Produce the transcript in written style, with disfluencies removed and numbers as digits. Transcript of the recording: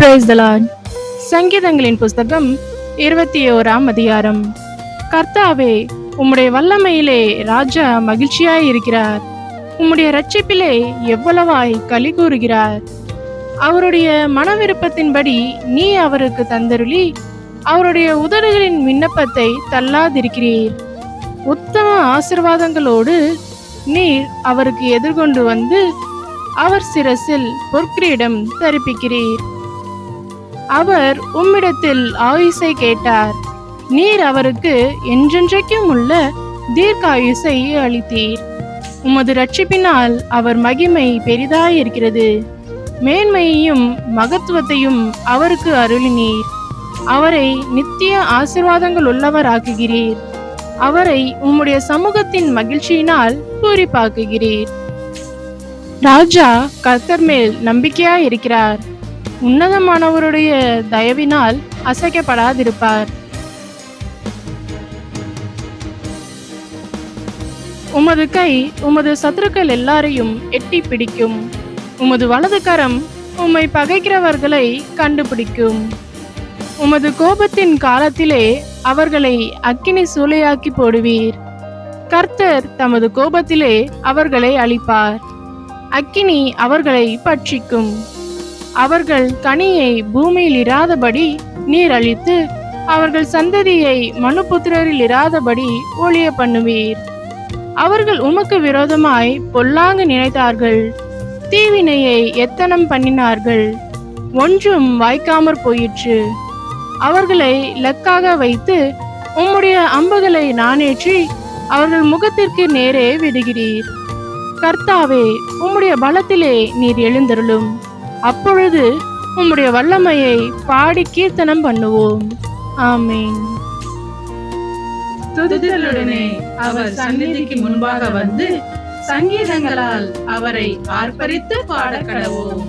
Praise the Lord. சங்கீதங்களின் புஸ்தகம் 21ஆம் அதிகாரம். கர்த்தாவே, உம்முடைய வல்லமையிலே ராஜா மகிழ்ச்சியாய் இருக்கிறார். உம்முடைய இரட்சிப்பிலே எவ்வளவாய் களி கூறுகிறார். அவருடைய மனவிருப்பத்தின்படி நீ அவருக்கு தந்தருளி அவருடைய உதடுகளின் விண்ணப்பத்தை தள்ளாதிருக்கிறீர். உத்தம ஆசீர்வாதங்களோடு நீர் அவருக்கு எதிர்கொண்டு வந்து அவர் சிரசில் பொற்கிரீடம் தரிப்பிக்கிறீர். அவர் உம்மிடத்தில் ஆயுசை கேட்டார். நீர் அவருக்கு என்றென்றைக்கும் உள்ள தீர்க்காயுசை அளித்தீர். உமது இரட்சிப்பினால் அவர் மகிமை பெரிதாயிருக்கிறது. மேன்மையையும் மகத்துவத்தையும் அவருக்கு அருளினீர். அவரை நித்திய ஆசீர்வாதங்கள் உள்ளவராக்குகிறீர். அவரை உம்முடைய சமூகத்தின் மகிழ்ச்சியினால் பூரிப்பாக்குகிறீர். ராஜா கர்த்தர் மேல் நம்பிக்கையாய் இருக்கிறார். உன்னதமானவருடைய தயவினால் அசைக்கப்படாதிருப்பார். உமது கை உமது சத்துருக்கள் எல்லாரையும் எட்டி பிடிக்கும். உமது வலது கரம் உம்மை பகைக்கிறவர்களை கண்டுபிடிக்கும். உமது கோபத்தின் காலத்திலே அவர்களை அக்கினி சூளையாக்கி போடுவீர். கர்த்தர் தமது கோபத்திலே அவர்களை அழிப்பார். அக்கினி அவர்களை பட்சிக்கும். அவர்கள் கனியை பூமியில் இராதபடி நீர் அழித்து அவர்கள் சந்ததியை மனுபுத்திரரில் இராதபடி ஒழிய பண்ணுவீர். அவர்கள் உமக்கு விரோதமாய் பொல்லாங்கு நினைத்தார்கள். தீவினையை எத்தனம் பண்ணினார்கள். ஒன்றும் வாய்க்காமற் போயிற்று. அவர்களை லக்காக வைத்து உம்முடைய அம்புகளை நானேற்றி அவர்கள் முகத்திற்கு நேரே விடுகிறீர். கர்த்தாவே, உம்முடைய பலத்திலே நீர் எழுந்தருளும். அப்பொழுது உம்முடைய வல்லமையை பாடி கீர்த்தனம் பண்ணுவோம். ஆமென். துதித்தலுடனே அவர் சந்நிதிக்கு முன்பாக வந்து சங்கீதங்களால் அவரை ஆர்ப்பரித்து பாடக்கடவோம்.